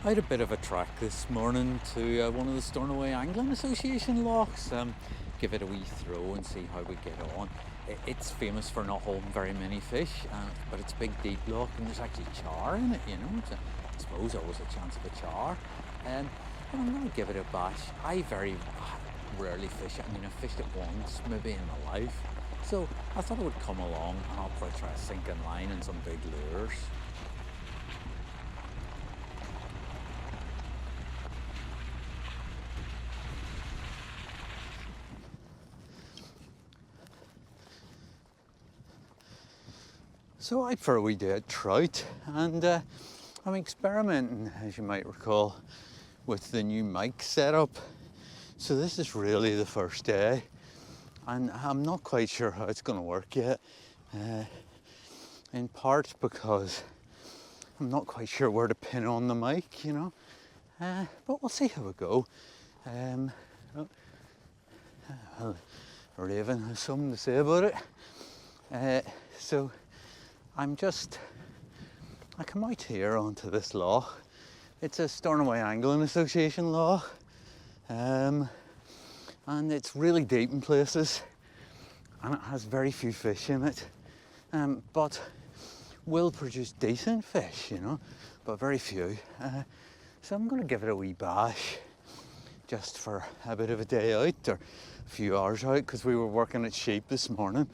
I had a bit of a trek this morning to one of the Stornoway Angling Association lochs. Give it a wee throw and see how we get on. It's famous for not holding very many fish, but it's a big deep loch and there's actually char in it, you know. So I suppose always a chance of a char. But I'm going to give it a bash. I very rarely fish it. I mean, I've fished it once, maybe in my life. So I thought I would come along and I'll probably try a sinking line and some big lures. So I for a wee day at trout, and I'm experimenting, as you might recall, with the new mic setup. So this is really the first day, and I'm not quite sure how it's going to work yet. In part because I'm not quite sure where to pin on the mic, you know. But we'll see how we go. Raven has something to say about it. So I come out here onto this loch. It's a Stornoway Angling Association loch, and it's really deep in places, and it has very few fish in it, but will produce decent fish, you know, but very few. So I'm going to give it a wee bash, just for a bit of a day out, or a few hours out, because we were working at sheep this morning.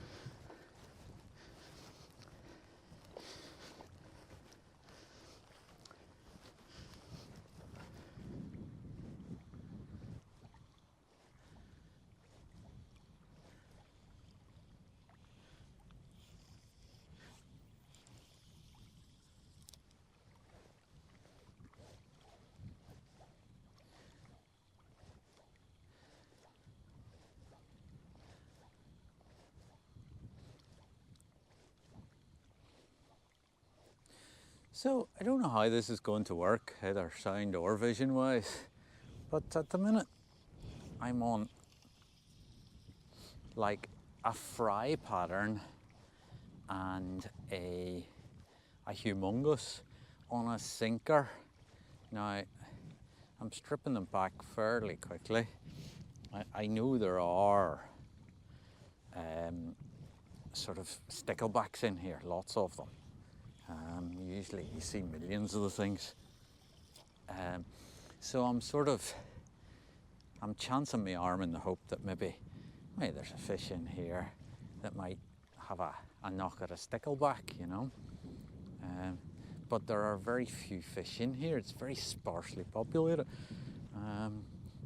So I don't know how this is going to work, either sound or vision wise, but at the minute I'm on like a fry pattern and a humongous on a sinker. Now I'm stripping them back fairly quickly. I know there are sort of sticklebacks in here, lots of them. Usually you see millions of the things. So I'm chancing my arm in the hope that maybe there's a fish in here that might have a knock at a stickleback, you know. But there are very few fish in here. It's very sparsely populated.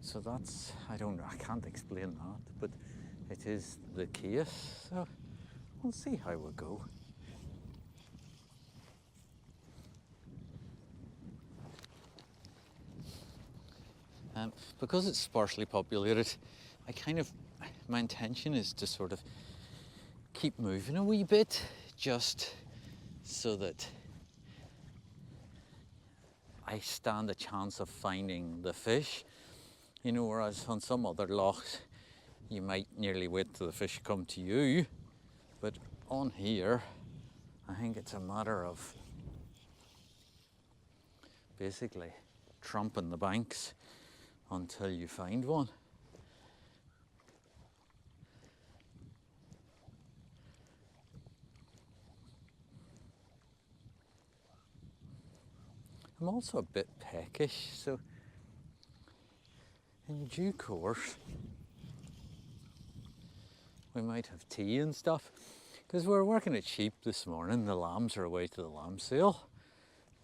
So that's, I don't know, I can't explain that, but it is the case. So we'll see how we go. Because it's sparsely populated, my intention is to sort of keep moving a wee bit, just so that I stand a chance of finding the fish. You know, whereas on some other lochs, you might nearly wait till the fish come to you. But on here, I think it's a matter of basically trumping the banks until you find one. I'm also a bit peckish, so in due course we might have tea and stuff, because we're working at sheep this morning. The lambs are away to the lamb sale,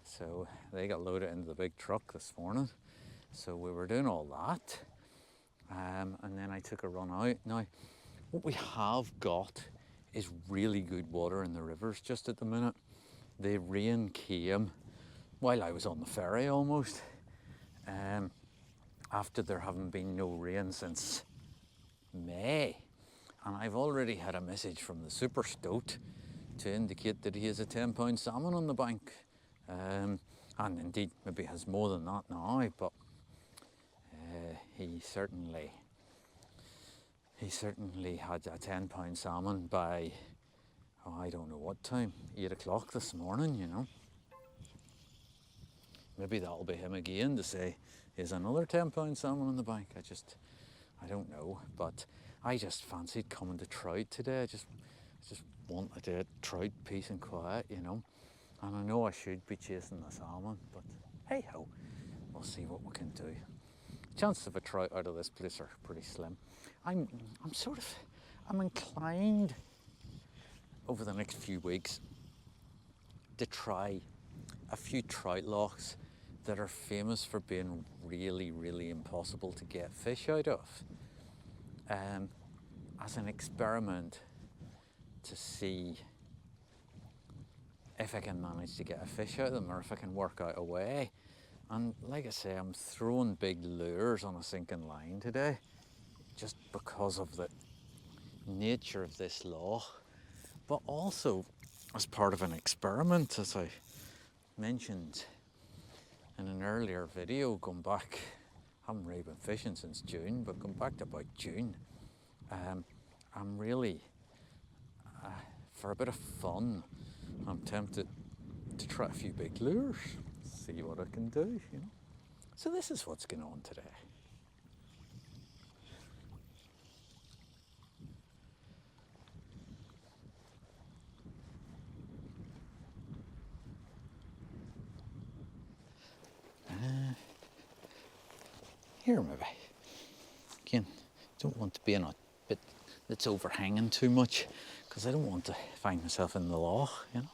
so they got loaded into the big truck this morning. So we were doing all that, and then I took a run out. Now, what we have got is really good water in the rivers just at the minute. The rain came while I was on the ferry almost, after there haven't been no rain since May. And I've already had a message from the super stoat to indicate that he has a 10-pound salmon on the bank. And indeed, maybe has more than that now, but he certainly had a 10-pound salmon by, I don't know what time, 8 o'clock this morning, you know. maybe that'll be him again to say, here's another 10-pound salmon on the bank. I don't know, but I just fancied coming to trout today. I just wanted to trout peace and quiet, you know. And I know I should be chasing the salmon, but hey ho, we'll see what we can do. Chances of a trout out of this place are pretty slim. I'm inclined over the next few weeks to try a few trout lochs that are famous for being really, really impossible to get fish out of, as an experiment to see if I can manage to get a fish out of them or if I can work out a way. And like I say, I'm throwing big lures on a sinking line today just because of the nature of this loch, but also as part of an experiment, as I mentioned in an earlier video, going back, I haven't really been fishing since June, but going back to about June, I'm really, for a bit of fun, I'm tempted to try a few big lures, see what I can do, you know. So this is what's going on today. Here maybe. Again, don't want to be in a bit that's overhanging too much because I don't want to find myself in the loch, you know.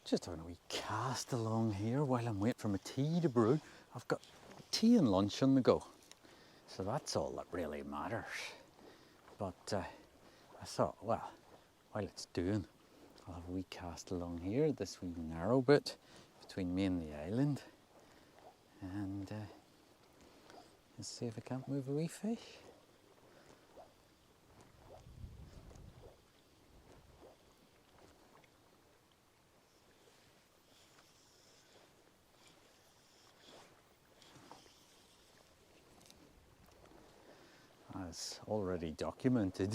Just having a wee cast along here while I'm waiting for my tea to brew. I've got tea and lunch on the go, so that's all that really matters. But I thought, well, while it's doing, I'll have a wee cast along here, this wee narrow bit between me and the island, and let's see if I can't move a wee fish. As already documented,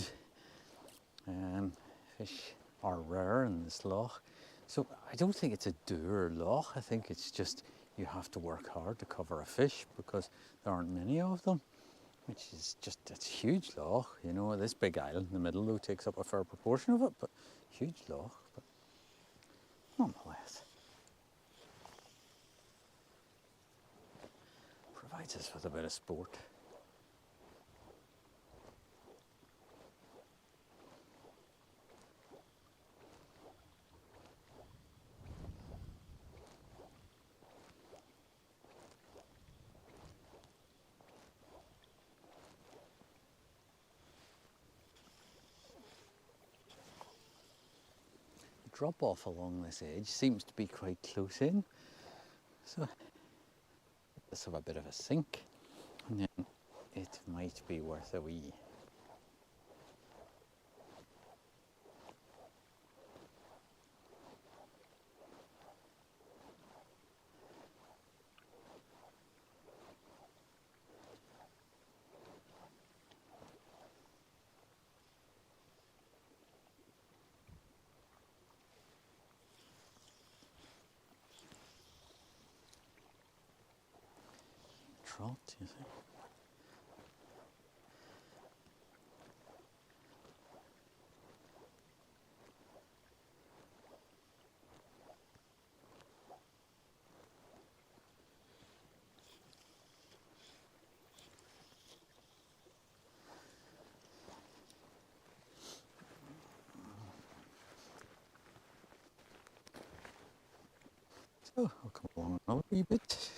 fish are rare in this loch. So I don't think it's a doer loch. I think it's just you have to work hard to cover a fish because there aren't many of them, which is just, it's huge loch. You know, this big island in the middle though takes up a fair proportion of it, but huge loch, but nonetheless. Provides us with a bit of sport. Drop off along this edge seems to be quite close in, so let's have a bit of a sink and then it might be worth a wee. Trout, you see. Oh, I'll come along another wee bit.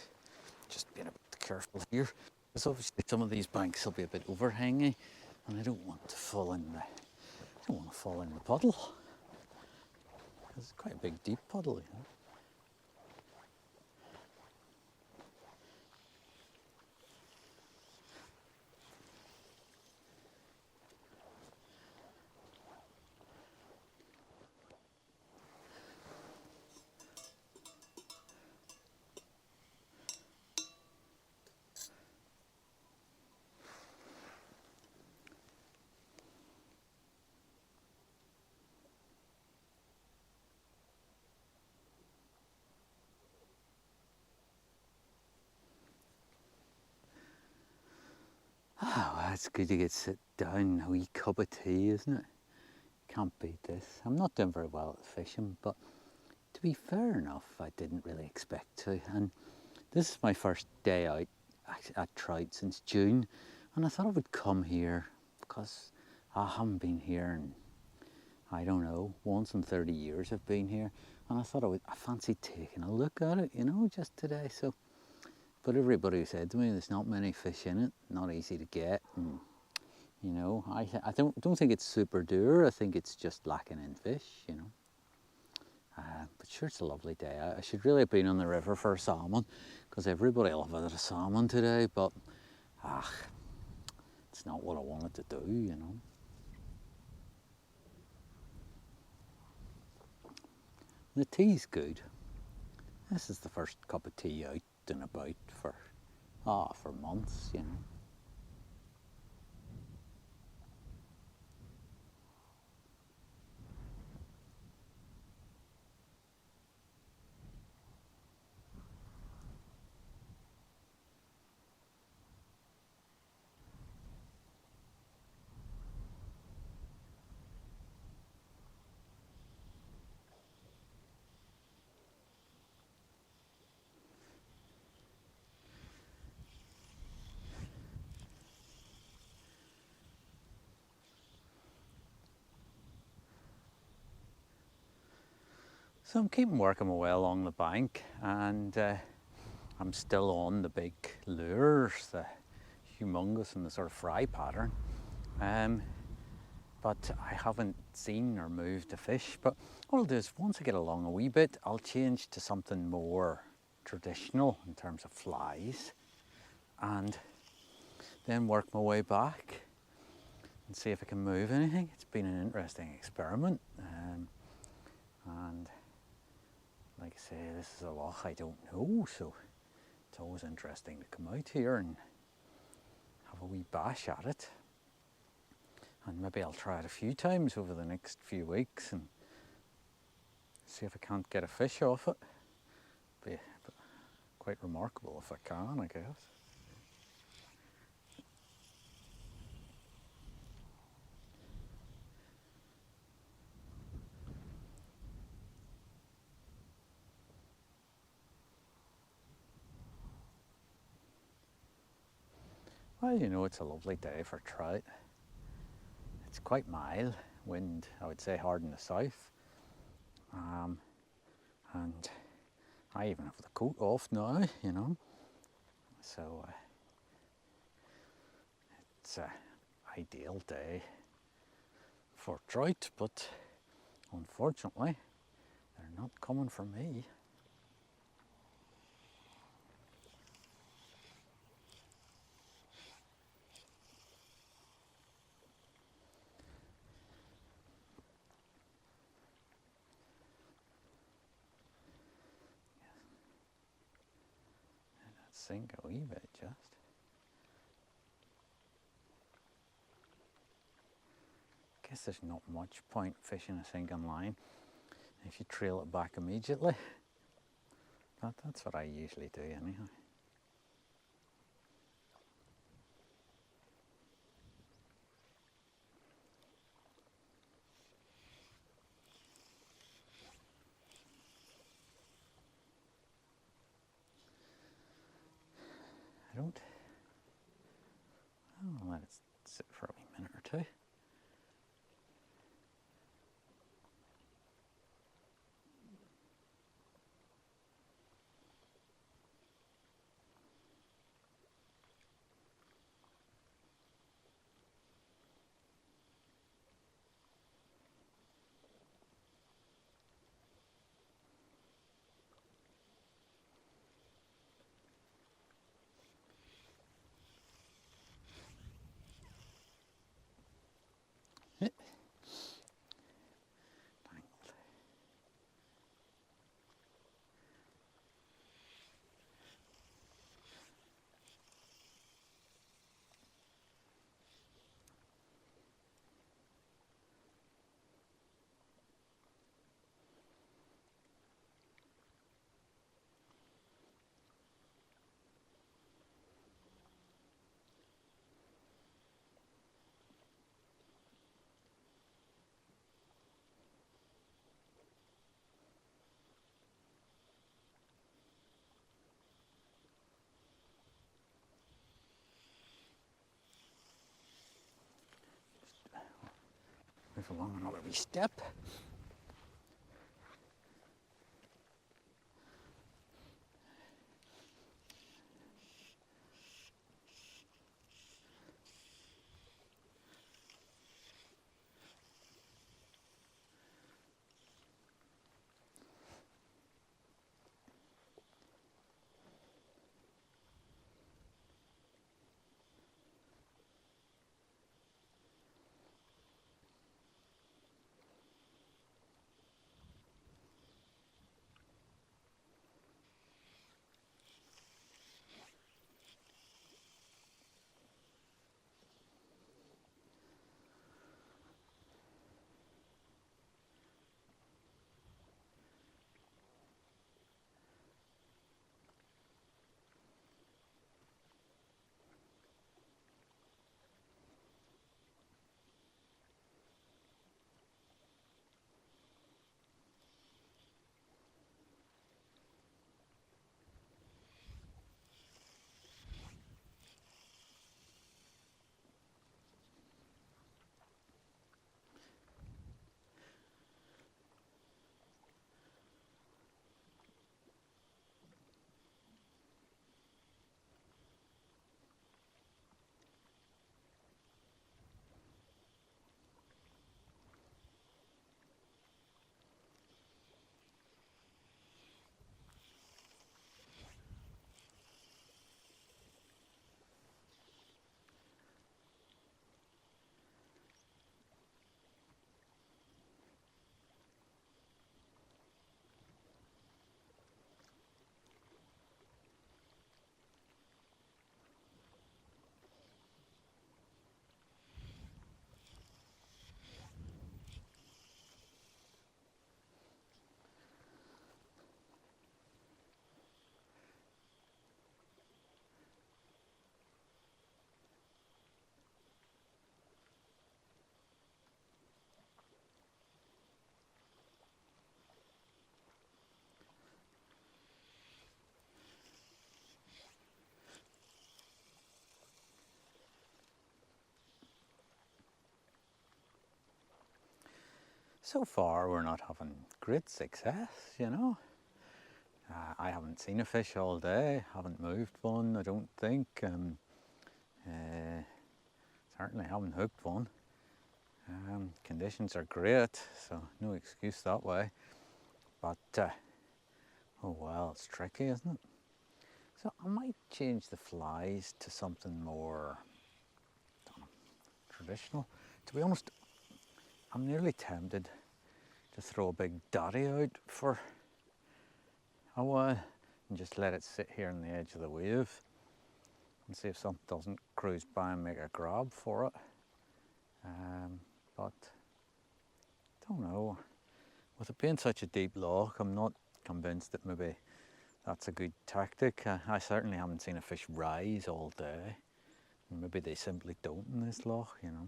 Just being a bit careful here, because obviously some of these banks will be a bit overhangy, and I don't want to fall in the. I don't want to fall in the puddle. It's quite a big, deep puddle, you know. Oh, well, it's good to get sit down, a wee cup of tea, isn't it? Can't beat this. I'm not doing very well at fishing, but to be fair enough, I didn't really expect to. And this is my first day out at trout since June, and I thought I would come here because I haven't been here in, I don't know, once in 30 years I've been here, and I thought I fancied taking a look at it, you know, just today. So, but everybody said to me, there's not many fish in it, not easy to get, and you know, I don't think it's super dour. I think it's just lacking in fish, you know. But sure, it's a lovely day. I should really have been on the river for a salmon, because everybody will have a salmon today, but it's not what I wanted to do, you know. The tea's good. This is the first cup of tea out and about for months, you know. So I'm keeping working my way along the bank, and I'm still on the big lures, the humongous and the sort of fry pattern. But I haven't seen or moved the fish. But what I'll do is, once I get along a wee bit, I'll change to something more traditional in terms of flies, and then work my way back and see if I can move anything. It's been an interesting experiment, and like I say, this is a loch I don't know, so it's always interesting to come out here and have a wee bash at it. And maybe I'll try it a few times over the next few weeks and see if I can't get a fish off it. Be quite remarkable if I can, I guess. Well, you know, it's a lovely day for trout. It's quite mild, wind, I would say, hard in the south. And I even have the coat off now, you know. So it's an ideal day for trout, but unfortunately, they're not coming for me. Sink a wee bit just. Guess there's not much point fishing a sinking line if you trail it back immediately. That's what I usually do anyhow. I'll let it sit for a wee minute or two. move along another wee step. So far we're not having great success, you know. I haven't seen a fish all day, haven't moved one, I don't think. Certainly haven't hooked one. Conditions are great, so no excuse that way. But, oh well, it's tricky, isn't it? So I might change the flies to something more, I don't know, traditional. To be honest, I'm nearly tempted to throw a big daddy out for a while and just let it sit here on the edge of the wave and see if something doesn't cruise by and make a grab for it. But don't know. With it being such a deep loch, I'm not convinced that maybe that's a good tactic. I certainly haven't seen a fish rise all day. Maybe they simply don't in this loch, you know.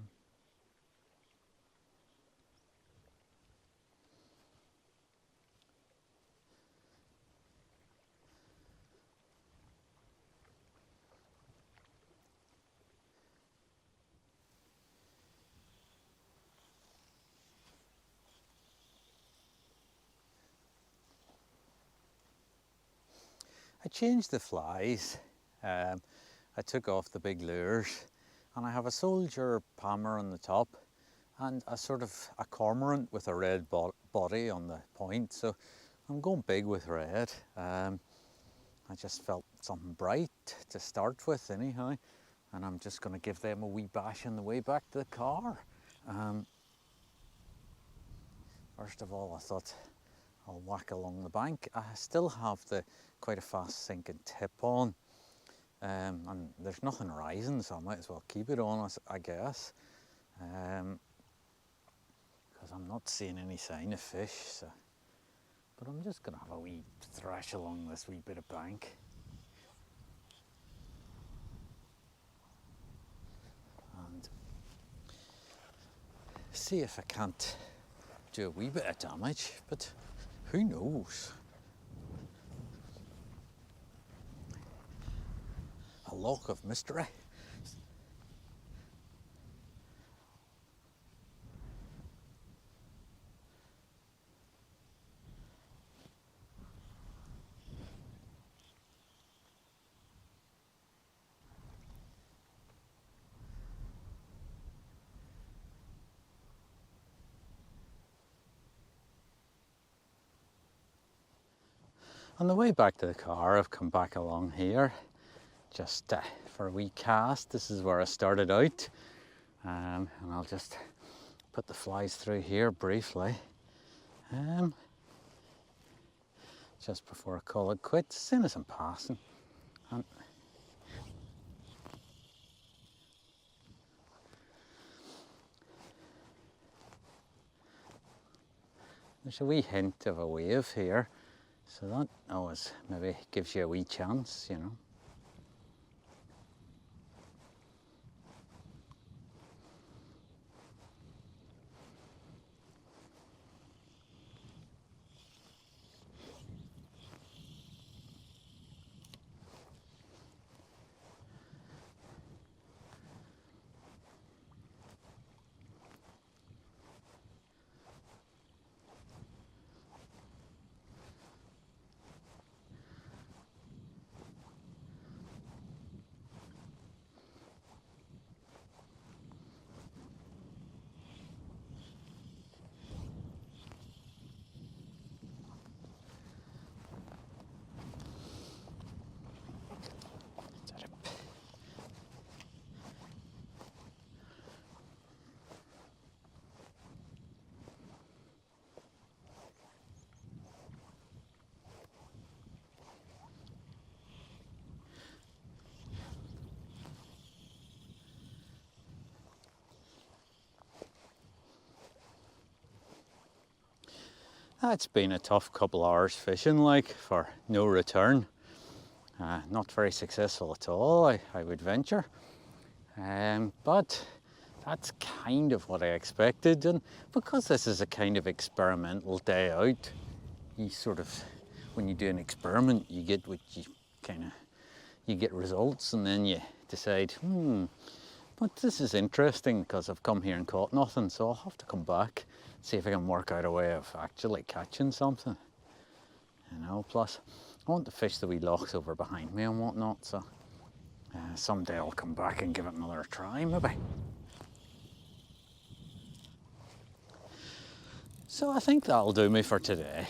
I changed the flies. I took off the big lures and I have a soldier palmer on the top and a sort of a cormorant with a red body on the point. So I'm going big with red. I just felt something bright to start with anyhow, and I'm just going to give them a wee bash on the way back to the car. First of all, I thought I'll whack along the bank. I still have quite a fast sinking tip on, and there's nothing rising, so I might as well keep it on, I guess, because I'm not seeing any sign of fish. So. But I'm just going to have a wee thrash along this wee bit of bank. And see if I can't do a wee bit of damage, but who knows? A loch of mystery. On the way back to the car, I've come back along here just for a wee cast. This is where I started out, and I'll just put the flies through here briefly just before I call it quits, as soon as I'm passing. And there's a wee hint of a wave here, so that always maybe gives you a wee chance, you know. It's been a tough couple hours fishing, like, for no return. Not very successful at all, I would venture. But that's kind of what I expected, and because this is a kind of experimental day out, you sort of, when you do an experiment, you get what you get results, and then you decide, but this is interesting because I've come here and caught nothing, so I'll have to come back, see if I can work out a way of actually catching something. You know, plus I want to fish the wee lochs over behind me and whatnot, so someday I'll come back and give it another try, maybe. So I think that'll do me for today.